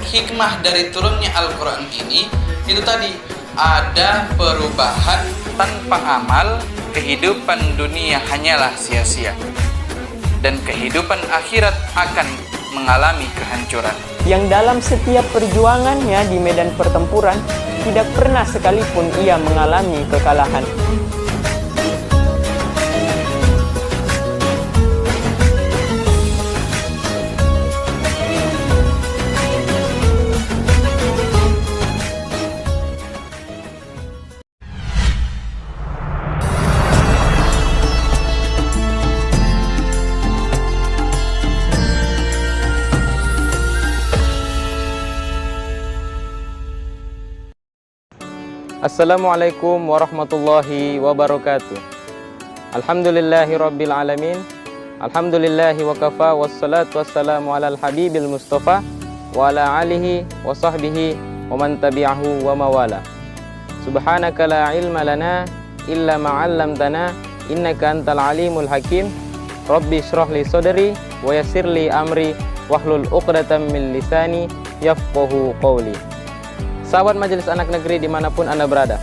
hikmah dari turunnya Al-Quran ini itu tadi, ada perubahan tanpa amal, kehidupan dunia hanyalah sia-sia dan kehidupan akhirat akan mengalami kehancuran. Yang dalam setiap perjuangannya di medan pertempuran tidak pernah sekalipun ia mengalami kekalahan. Assalamualaikum warahmatullahi wabarakatuh. Alhamdulillahi rabbil alamin. Alhamdulillahi wa kafa, wassalatu wassalamu ala al-habibil mustafa wa ala alihi wa sahbihi wa man tabi'ahu wa mawala. Subhanaka la ilma lana illa ma'allamtana innaka antal alimul hakim. Rabbi shrah li sadri wa yassir li amri wahlul uqdatam min lisani yafqahu qawli. Sahabat Majelis Anak Negeri dimanapun Anda berada,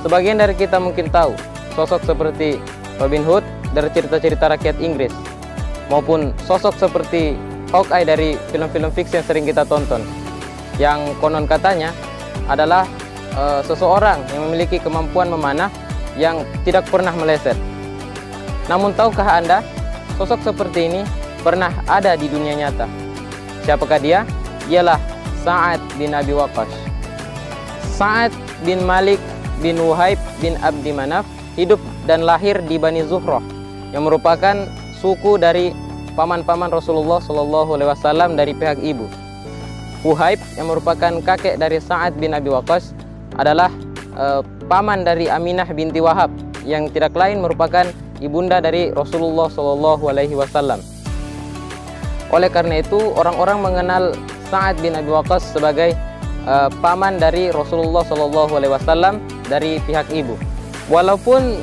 sebagian dari kita mungkin tahu sosok seperti Robin Hood dari cerita-cerita rakyat Inggris, maupun sosok seperti Hawkeye dari film-film fiksi yang sering kita tonton, yang konon katanya adalah seseorang yang memiliki kemampuan memanah yang tidak pernah meleset. Namun tahukah Anda, sosok seperti ini pernah ada di dunia nyata? Siapakah dia? Ialah Sa'ad bin Abi Waqqas. Sa'ad bin Malik bin Wuhaib bin Abdi Manaf hidup dan lahir di Bani Zuhrah, yang merupakan suku dari paman-paman Rasulullah SAW dari pihak ibu. Wuhaib yang merupakan kakek dari Sa'ad bin Abi Waqqas adalah paman dari Aminah binti Wahab, yang tidak lain merupakan ibunda dari Rasulullah SAW. Oleh karena itu, orang-orang mengenal Sa'ad bin Abi Waqqas sebagai paman dari Rasulullah SAW dari pihak ibu. Walaupun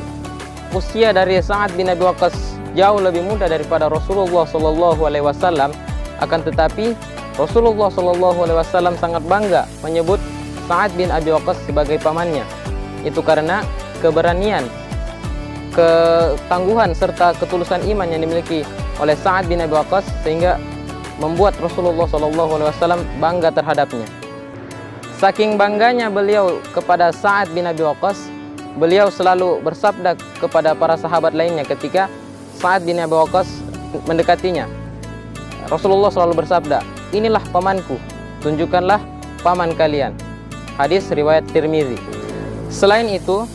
usia dari Sa'ad bin Abi Waqqas jauh lebih muda daripada Rasulullah SAW, akan tetapi Rasulullah SAW sangat bangga menyebut Sa'ad bin Abi Waqqas sebagai pamannya. Itu karena keberanian, ketangguhan serta ketulusan iman yang dimiliki oleh Sa'ad bin Abi Waqqas, sehingga membuat Rasulullah SAW bangga terhadapnya. Saking bangganya beliau kepada Sa'ad bin Abi Waqqas, beliau selalu bersabda kepada para sahabat lainnya ketika Sa'ad bin Abi Waqqas mendekatinya. Rasulullah selalu bersabda, "Inilah pamanku, tunjukkanlah paman kalian." Hadis riwayat Tirmizi. Selain itu,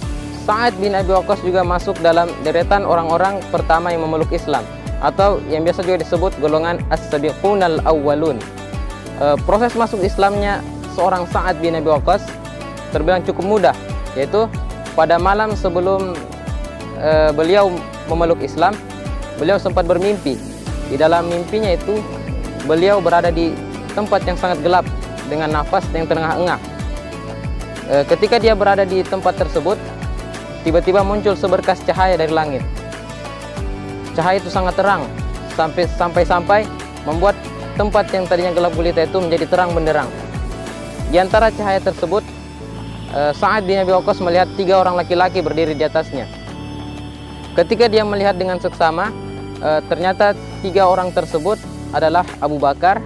Sa'ad bin Abi Waqqas juga masuk dalam deretan orang-orang pertama yang memeluk Islam, atau yang biasa juga disebut golongan as-sabiqunal awwalun. Proses masuk Islamnya seorang Sa'ad bin Abi Waqqas terbilang cukup mudah, yaitu pada malam sebelum beliau memeluk Islam, beliau sempat bermimpi. Di dalam mimpinya itu, beliau berada di tempat yang sangat gelap dengan nafas yang terengah-engah. Ketika dia berada di tempat tersebut, tiba-tiba muncul seberkas cahaya dari langit. Cahaya itu sangat terang, sampai membuat tempat yang tadinya gelap gulita itu menjadi terang benderang. Di antara cahaya tersebut, Sa'ad bin Abi Waqqas melihat 3 orang laki-laki berdiri di atasnya. Ketika dia melihat dengan seksama, ternyata 3 orang tersebut adalah Abu Bakar,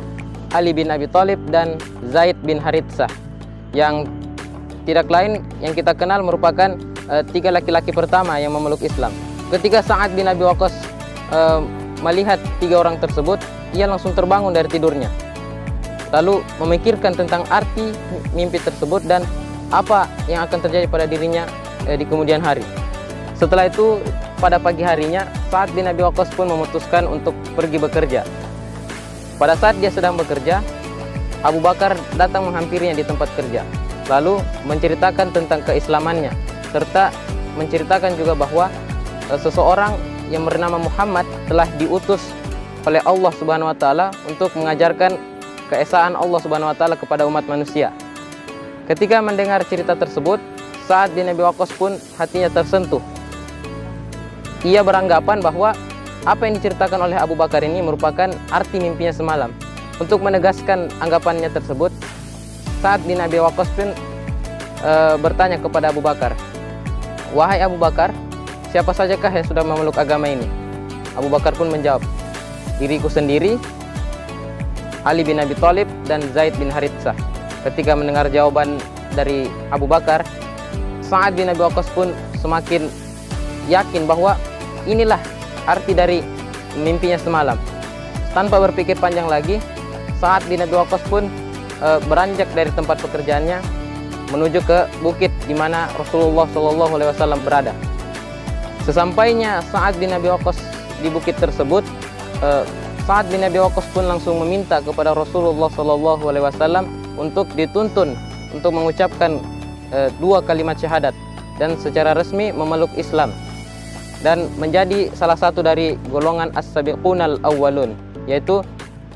Ali bin Abi Thalib, dan Zaid bin Haritsah, yang tidak lain yang kita kenal merupakan 3 laki-laki pertama yang memeluk Islam. Ketika Sa'ad bin Abi Waqqas melihat 3 orang tersebut, ia langsung terbangun dari tidurnya, lalu memikirkan tentang arti mimpi tersebut dan apa yang akan terjadi pada dirinya di kemudian hari. Setelah itu, pada pagi harinya, Sa'ad bin Abi Waqqas pun memutuskan untuk pergi bekerja. Pada saat dia sedang bekerja, Abu Bakar datang menghampirinya di tempat kerja, lalu menceritakan tentang keislamannya, serta menceritakan juga bahwa seseorang yang bernama Muhammad telah diutus oleh Allah Subhanahu wa taala untuk mengajarkan keesaan Allah Subhanahu wa taala kepada umat manusia. Ketika mendengar cerita tersebut, Sa'ad bin Abi Waqqas pun hatinya tersentuh. Ia beranggapan bahwa apa yang diceritakan oleh Abu Bakar ini merupakan arti mimpinya semalam. Untuk menegaskan anggapannya tersebut, Sa'ad bin Abi Waqqas pun bertanya kepada Abu Bakar, "Wahai Abu Bakar, siapa sajakah yang sudah memeluk agama ini?" Abu Bakar pun menjawab, "Diriku sendiri, Ali bin Abi Thalib, dan Zaid bin Haritsah." Ketika mendengar jawaban dari Abu Bakar, Sa'ad bin Abi Waqqas pun semakin yakin bahwa inilah arti dari mimpinya semalam. Tanpa berpikir panjang lagi, Sa'ad bin Abi Waqqas pun beranjak dari tempat pekerjaannya menuju ke bukit di mana Rasulullah SAW berada. Sesampainya Sa'ad bin Abi Waqqas di bukit tersebut, Sa'ad bin Abi Waqqas pun langsung meminta kepada Rasulullah SAW untuk dituntun untuk mengucapkan 2 kalimat syahadat dan secara resmi memeluk Islam dan menjadi salah satu dari golongan as-sabiqunal awwalun, yaitu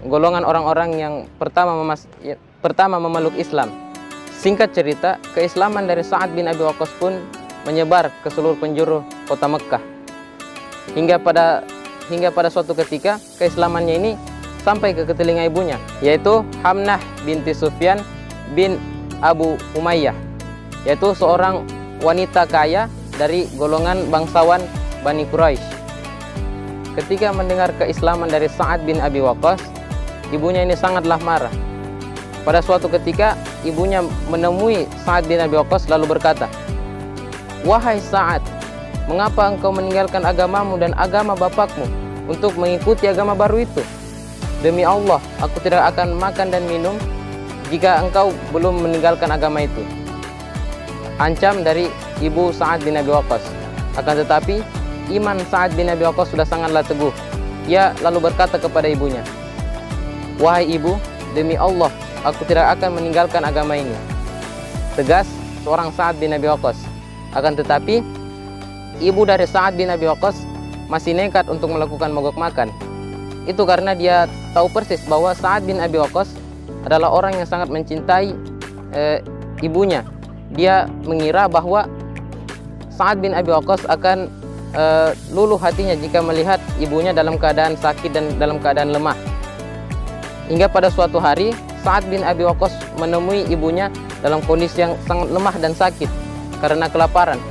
golongan orang-orang yang pertama memeluk Islam. Singkat cerita, keislaman dari Sa'ad bin Abi Waqqas pun menyebar ke seluruh penjuru kota Mekkah. Hingga pada suatu ketika keislamannya ini sampai ke telinga ibunya, yaitu Hamnah binti Sufyan bin Abu Umayyah, yaitu seorang wanita kaya dari golongan bangsawan Bani Quraisy. Ketika mendengar keislaman dari Sa'ad bin Abi Waqqas, ibunya ini sangatlah marah. Pada suatu ketika ibunya menemui Sa'ad bin Abi Waqqas lalu berkata, "Wahai Sa'ad, mengapa engkau meninggalkan agamamu dan agama bapakmu untuk mengikuti agama baru itu? Demi Allah, aku tidak akan makan dan minum jika engkau belum meninggalkan agama itu." Ancam dari ibu Sa'ad bin Abi Waqqas. Akan tetapi iman Sa'ad bin Abi Waqqas sudah sangatlah teguh. Ia lalu berkata kepada ibunya, "Wahai ibu, demi Allah, aku tidak akan meninggalkan agama ini." Tegas seorang Sa'ad bin Abi Waqqas. Akan tetapi ibu dari Sa'ad bin Abi Waqqas masih nekat untuk melakukan mogok makan. Itu karena dia tahu persis bahwa Sa'ad bin Abi Waqqas adalah orang yang sangat mencintai ibunya. Dia mengira bahwa Sa'ad bin Abi Waqqas akan luluh hatinya jika melihat ibunya dalam keadaan sakit dan dalam keadaan lemah. Hingga pada suatu hari Sa'ad bin Abi Waqqas menemui ibunya dalam kondisi yang sangat lemah dan sakit karena kelaparan.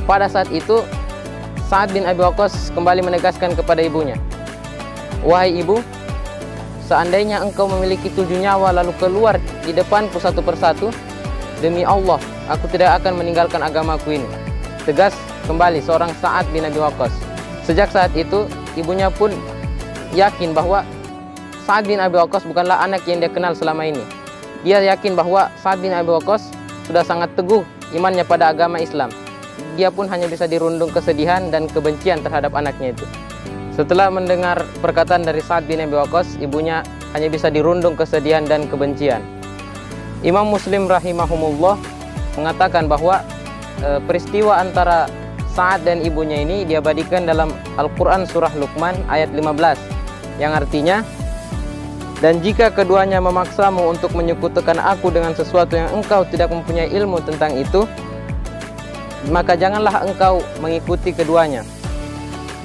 Pada saat itu Sa'ad bin Abi Waqqas kembali menegaskan kepada ibunya, "Wahai ibu, seandainya engkau memiliki 7 nyawa lalu keluar di depanku satu persatu, demi Allah, aku tidak akan meninggalkan agamaku ini." Tegas kembali seorang Sa'ad bin Abi Waqqas. Sejak saat itu ibunya pun yakin bahwa Sa'ad bin Abi Waqqas bukanlah anak yang dia kenal selama ini. Dia yakin bahwa Sa'ad bin Abi Waqqas sudah sangat teguh imannya pada agama Islam. Dia pun hanya bisa dirundung kesedihan dan kebencian terhadap anaknya itu. Setelah mendengar perkataan dari Sa'ad bin Abi Waqqas, ibunya hanya bisa dirundung kesedihan dan kebencian. Imam Muslim rahimahumullah mengatakan bahwa peristiwa antara Sa'ad dan ibunya ini diabadikan dalam Al-Quran surah Luqman ayat 15, yang artinya, "Dan jika keduanya memaksamu untuk menyekutukan aku dengan sesuatu yang engkau tidak mempunyai ilmu tentang itu, maka janganlah engkau mengikuti keduanya.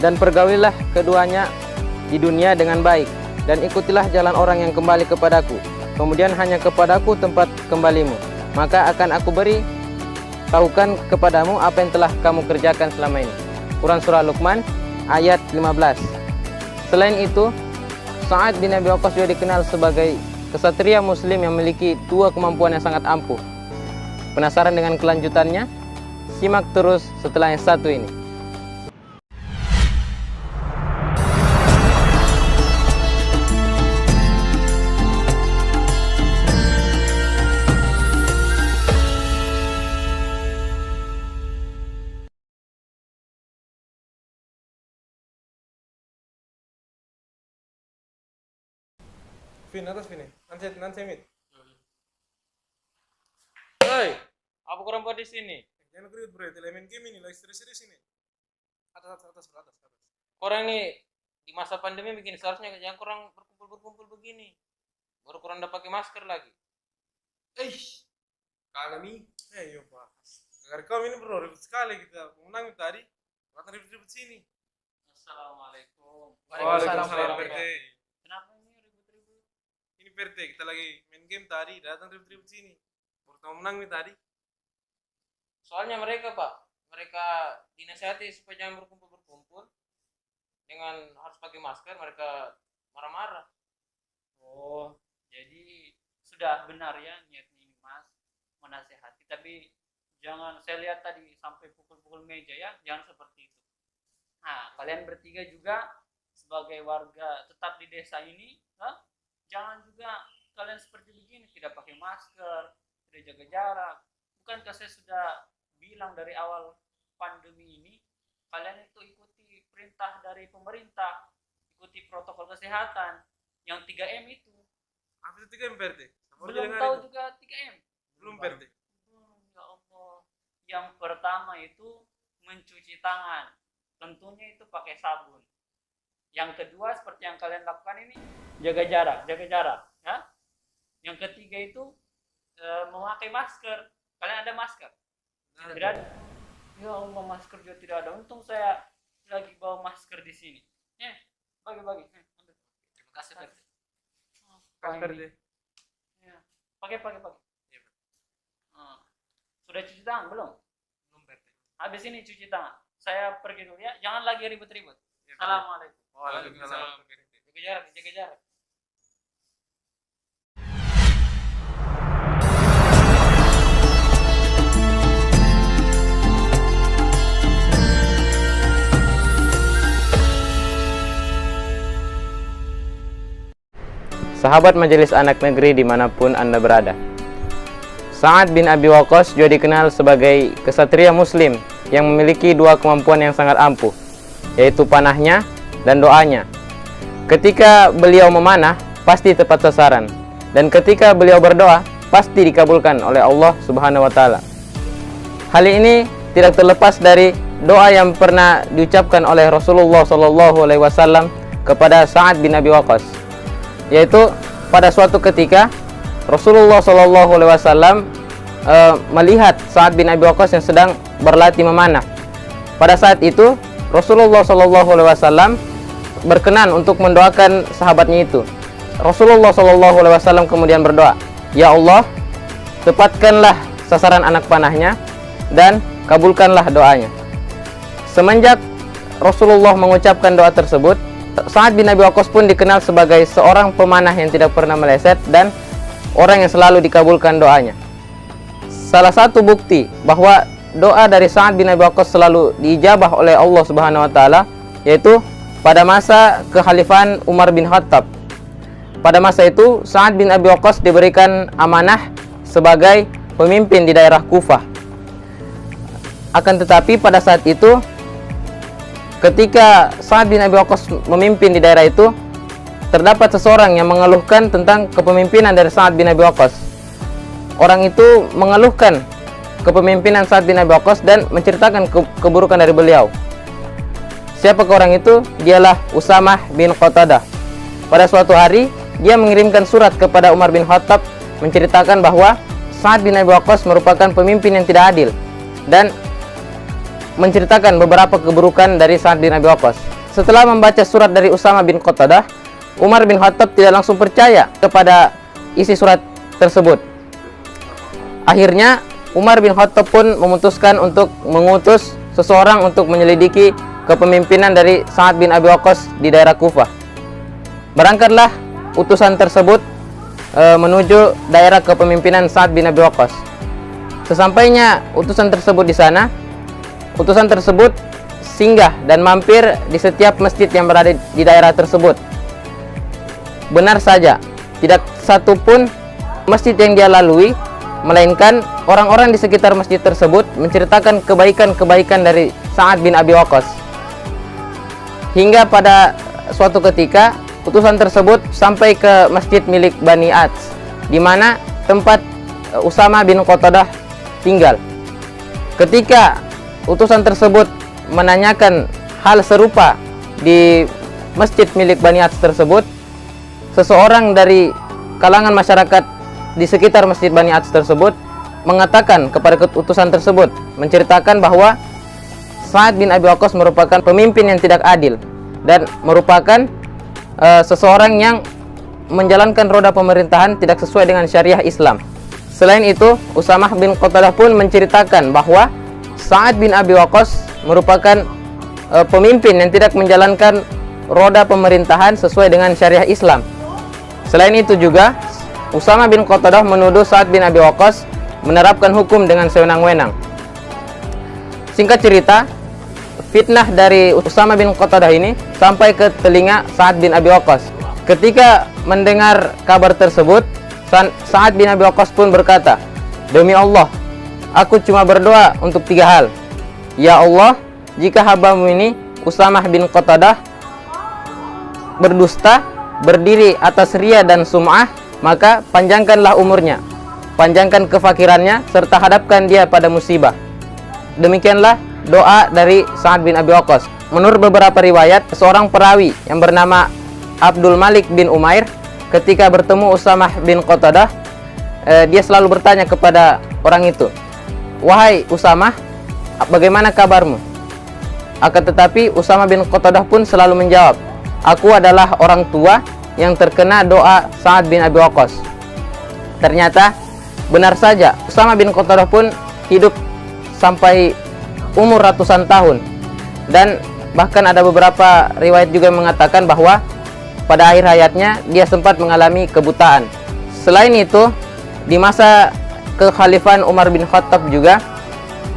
Dan pergaulilah keduanya di dunia dengan baik, dan ikutilah jalan orang yang kembali kepadaku. Kemudian hanya kepadaku tempat kembalimu. Maka akan aku beri tahukan kepadamu apa yang telah kamu kerjakan selama ini." Quran surah Luqman ayat 15. Selain itu, Sa'ad bin Abi Waqqas juga dikenal sebagai kesatria muslim yang memiliki 2 kemampuan yang sangat ampuh. Penasaran dengan kelanjutannya? Simak terus setelah yang satu ini. Vin, atas Vin. Nanti mit. Hei, apa kurang buat di sini? Jangan kriut bro, main game ini lagi serius ini. Atas. Orang ini di masa pandemi begini seharusnya jangan kurang berkumpul begini. Baru kurang udah pakai masker lagi. Kami, yo pak. Agar kau ini bro, ribut sekali kita. Menang tadi, makan ribut sini. Assalamualaikum. Waalaikumsalam. Kenapa ini ribut-ribut? PRT, kita lagi main game tadi, datang ribut-ribut sini. Baru menang nih tadi. Soalnya mereka dinasihati supaya jangan berkumpul dengan harus pakai masker, mereka marah-marah. Oh, jadi sudah benar ya niatnya ini Mas, menasehati, tapi jangan, saya lihat tadi sampai pukul-pukul meja ya, jangan seperti itu. Nah, kalian bertiga juga sebagai warga tetap di desa ini, jangan juga kalian seperti begini, tidak pakai masker, tidak jaga jarak. Bukankah saya sudah bilang dari awal pandemi ini, kalian itu ikuti perintah dari pemerintah, ikuti protokol kesehatan yang 3M itu. Apa itu 3M PRT? Belum tahu juga 3M. Belum PRT. Ya Allah. Yang pertama itu mencuci tangan. Tentunya itu pakai sabun. Yang kedua seperti yang kalian lakukan ini, jaga jarak ya. Yang ketiga itu memakai masker. Kalian ada masker? Tidak ada. Ya Allah, masker juga tidak ada. Untung saya lagi bawa masker di sini. Bagi-bagi. Ambil. Terima kasih, Pak. PRT. Ya. Pakai. Iya, Pak. Sudah cuci tangan belum? Belum PRT. Habis ini cuci tangan. Saya pergi dulu ya. Jangan lagi ribut-ribut. Iya, PRT. Assalamualaikum. Waalaikumsalam. Jaga jarak. Sahabat Majelis Anak Negeri dimanapun Anda berada, Sa'ad bin Abi Waqqas juga dikenal sebagai kesatria muslim yang memiliki dua kemampuan yang sangat ampuh, yaitu panahnya dan doanya. Ketika beliau memanah, pasti tepat sasaran, dan ketika beliau berdoa, pasti dikabulkan oleh Allah Subhanahu wa Ta'ala. Hal ini tidak terlepas dari doa yang pernah diucapkan oleh Rasulullah SAW kepada Sa'ad bin Abi Waqqas, yaitu pada suatu ketika Rasulullah SAW melihat Sa'ad bin Abi Waqqas yang sedang berlatih memanah. Pada saat itu Rasulullah SAW berkenan untuk mendoakan sahabatnya itu. Rasulullah SAW kemudian berdoa, "Ya Allah, tepatkanlah sasaran anak panahnya dan kabulkanlah doanya." Semenjak Rasulullah mengucapkan doa tersebut, Sa'ad bin Abi Waqqas pun dikenal sebagai seorang pemanah yang tidak pernah meleset dan orang yang selalu dikabulkan doanya. Salah satu bukti bahwa doa dari Sa'ad bin Abi Waqqas selalu diijabah oleh Allah Subhanahu wa Ta'ala, yaitu pada masa kekhalifahan Umar bin Khattab. Pada masa itu Sa'ad bin Abi Waqqas diberikan amanah sebagai pemimpin di daerah Kufah. Akan tetapi pada saat itu, ketika Sa'ad bin Abi Waqqas memimpin di daerah itu, terdapat seseorang yang mengeluhkan tentang kepemimpinan dari Sa'ad bin Abi Waqqas. Orang itu mengeluhkan kepemimpinan Sa'ad bin Abi Waqqas dan menceritakan keburukan dari beliau. Siapakah orang itu? Dialah Usamah bin Qatadah. Pada suatu hari, dia mengirimkan surat kepada Umar bin Khattab menceritakan bahwa Sa'ad bin Abi Waqqas merupakan pemimpin yang tidak adil dan menceritakan beberapa keburukan dari Sa'ad bin Abi Waqqas. Setelah membaca surat dari Usamah bin Qatadah, Umar bin Khattab tidak langsung percaya kepada isi surat tersebut. Akhirnya Umar bin Khattab pun memutuskan untuk mengutus seseorang untuk menyelidiki kepemimpinan dari Sa'ad bin Abi Waqqas di daerah Kufah. Berangkatlah utusan tersebut menuju daerah kepemimpinan Sa'ad bin Abi Waqqas. Sesampainya utusan tersebut di sana, utusan tersebut singgah dan mampir di setiap masjid yang berada di daerah tersebut. Benar saja, tidak satu pun masjid yang dia lalui, melainkan orang-orang di sekitar masjid tersebut menceritakan kebaikan-kebaikan dari Sa'ad bin Abi Waqqas. Hingga pada suatu ketika, utusan tersebut sampai ke masjid milik Bani Ats, di mana tempat Usamah bin Qatadah tinggal. Ketika utusan tersebut menanyakan hal serupa di masjid milik Bani Ats tersebut, seseorang dari kalangan masyarakat di sekitar masjid Bani Ats tersebut mengatakan kepada utusan tersebut, menceritakan bahwa Sa'ad bin Abi Waqqas merupakan pemimpin yang tidak adil dan merupakan seseorang yang menjalankan roda pemerintahan tidak sesuai dengan syariah Islam. Selain itu, Usamah bin Qatadah pun menceritakan bahwa Sa'ad bin Abi Waqqas merupakan pemimpin yang tidak menjalankan roda pemerintahan sesuai dengan syariah Islam. Selain itu juga, Usamah bin Qatadah menuduh Sa'ad bin Abi Waqqas menerapkan hukum dengan sewenang-wenang. Singkat cerita, fitnah dari Usamah bin Qatadah ini sampai ke telinga Sa'ad bin Abi Waqqas. Ketika mendengar kabar tersebut, Sa'ad bin Abi Waqqas pun berkata, "Demi Allah, aku cuma berdoa untuk 3 hal. Ya Allah, jika hamba-Mu ini Usamah bin Qatadah berdusta, berdiri atas riya dan sum'ah, maka panjangkanlah umurnya, panjangkan kefakirannya, serta hadapkan dia pada musibah." Demikianlah doa dari Sa'ad bin Abi Waqqas. Menurut beberapa riwayat, seorang perawi yang bernama Abdul Malik bin Umair ketika bertemu Usamah bin Qatadah, dia selalu bertanya kepada orang itu, "Wahai Usamah, bagaimana kabarmu?" Akan tetapi Usamah bin Qatadah pun selalu menjawab, "Aku adalah orang tua yang terkena doa Sa'ad bin Abi Waqqas." Ternyata benar saja, Usamah bin Qatadah pun hidup sampai umur ratusan tahun, dan bahkan ada beberapa riwayat juga mengatakan bahwa pada akhir hayatnya dia sempat mengalami kebutaan. Selain itu, di masa kekhalifahan Umar bin Khattab juga,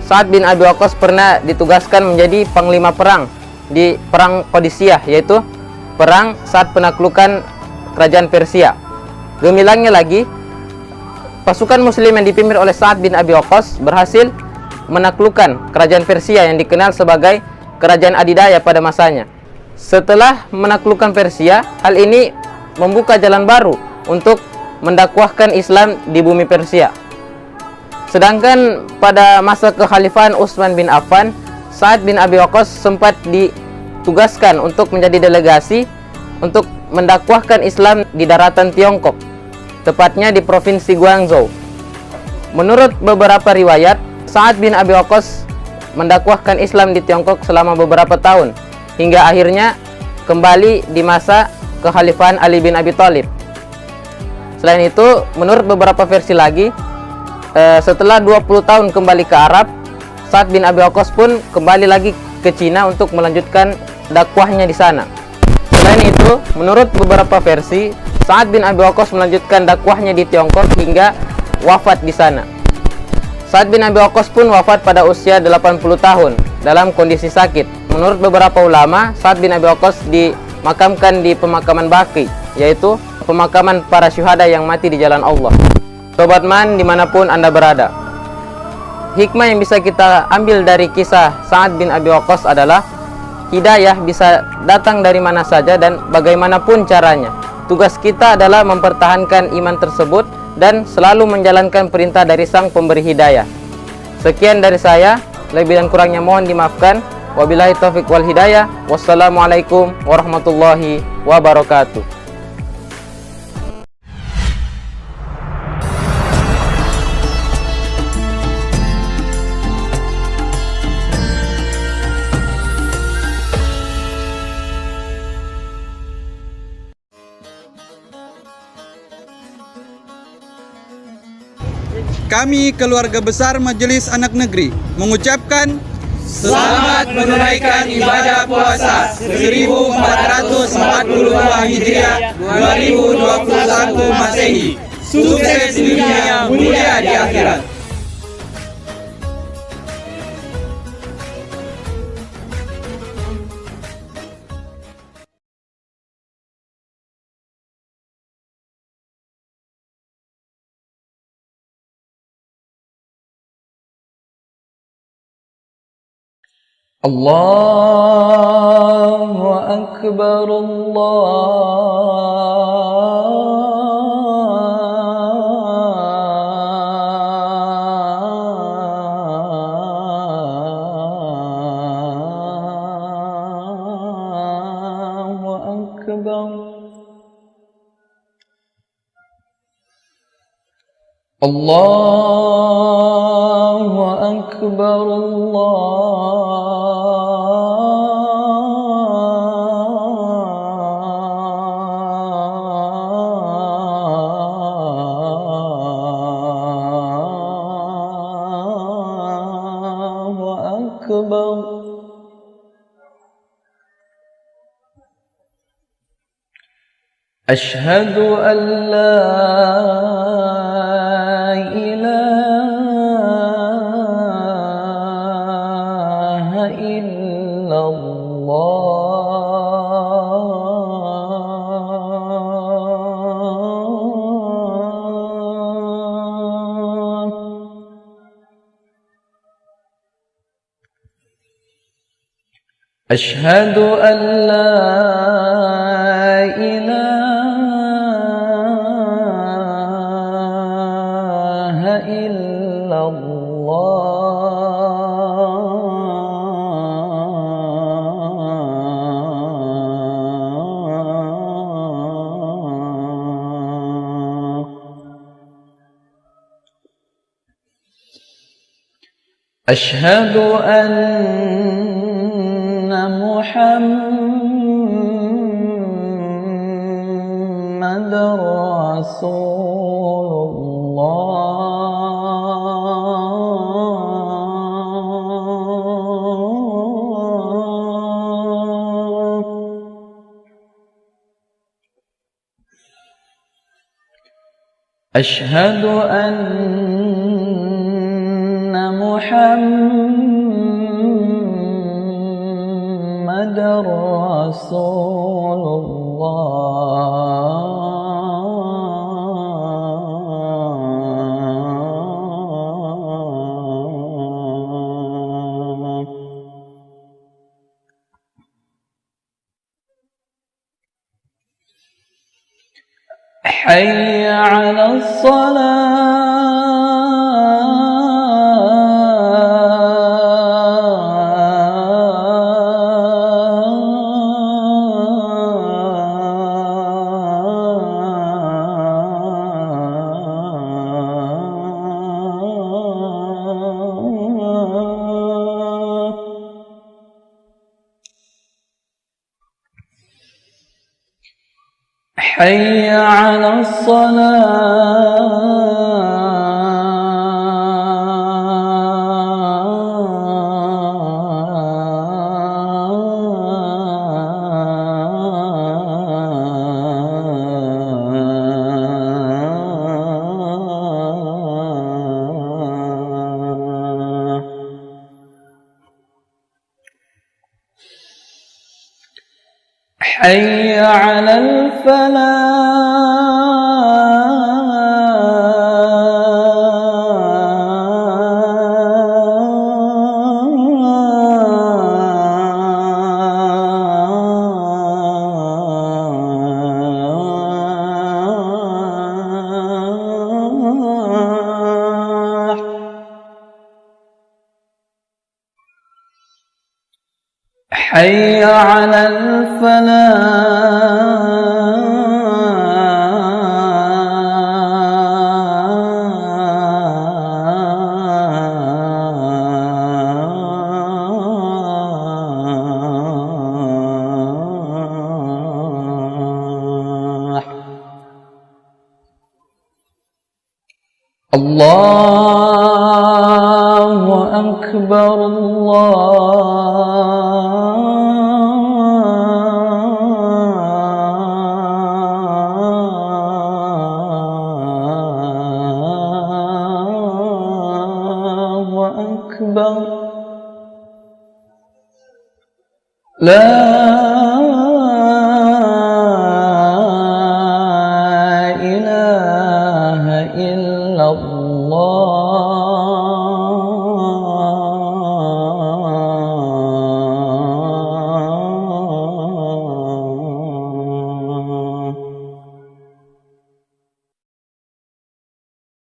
Sa'ad bin Abi Waqqas pernah ditugaskan menjadi panglima perang di perang Qadisiyah, yaitu perang saat penaklukan kerajaan Persia. Gemilangnya lagi, pasukan muslim yang dipimpin oleh Sa'ad bin Abi Waqqas berhasil menaklukkan kerajaan Persia yang dikenal sebagai kerajaan adidaya pada masanya. Setelah menaklukkan Persia, hal ini membuka jalan baru untuk mendakwahkan Islam di bumi Persia. Sedangkan pada masa kekhalifahan Utsman bin Affan, Sa'ad bin Abi Waqqas sempat ditugaskan untuk menjadi delegasi untuk mendakwahkan Islam di daratan Tiongkok, tepatnya di provinsi Guangzhou. Menurut beberapa riwayat, Sa'ad bin Abi Waqqas mendakwahkan Islam di Tiongkok selama beberapa tahun, hingga akhirnya kembali di masa kekhalifahan Ali bin Abi Thalib. Selain itu, menurut beberapa versi lagi, setelah 20 tahun kembali ke Arab, Sa'ad bin Abi Waqqas pun kembali lagi ke Cina untuk melanjutkan dakwahnya di sana. Selain itu, menurut beberapa versi, Sa'ad bin Abi Waqqas melanjutkan dakwahnya di Tiongkok hingga wafat di sana. Sa'ad bin Abi Waqqas pun wafat pada usia 80 tahun dalam kondisi sakit. Menurut beberapa ulama, Sa'ad bin Abi Waqqas dimakamkan di pemakaman Baqi, yaitu pemakaman para syuhada yang mati di jalan Allah. Sobat Man, dimanapun Anda berada, hikmah yang bisa kita ambil dari kisah Sa'ad bin Abi Waqqas adalah hidayah bisa datang dari mana saja dan bagaimanapun caranya. Tugas kita adalah mempertahankan iman tersebut dan selalu menjalankan perintah dari Sang Pemberi Hidayah. Sekian dari saya, lebih dan kurangnya mohon dimaafkan. Wabillahi taufiq wal hidayah. Wassalamualaikum warahmatullahi wabarakatuh. Kami keluarga besar Majelis Anak Negeri mengucapkan Selamat menunaikan ibadah puasa 1442 Hijriah 2021 Masehi. Sukses di dunia, mulia di akhirat. Allahu Akbar, Allahu Akbar. Allahu Akbar, أشهد أن لا إله إلا الله. أشهد أن لا إله إلا الله. أشهد أن محمد رسول الله. أشهد أن محمد رسول الله. حي على الصلاة. حي على الصلاة. حي على الفلاح. حي على الفلاح. الله أكبر الله أكبر. لا إله إلا الله.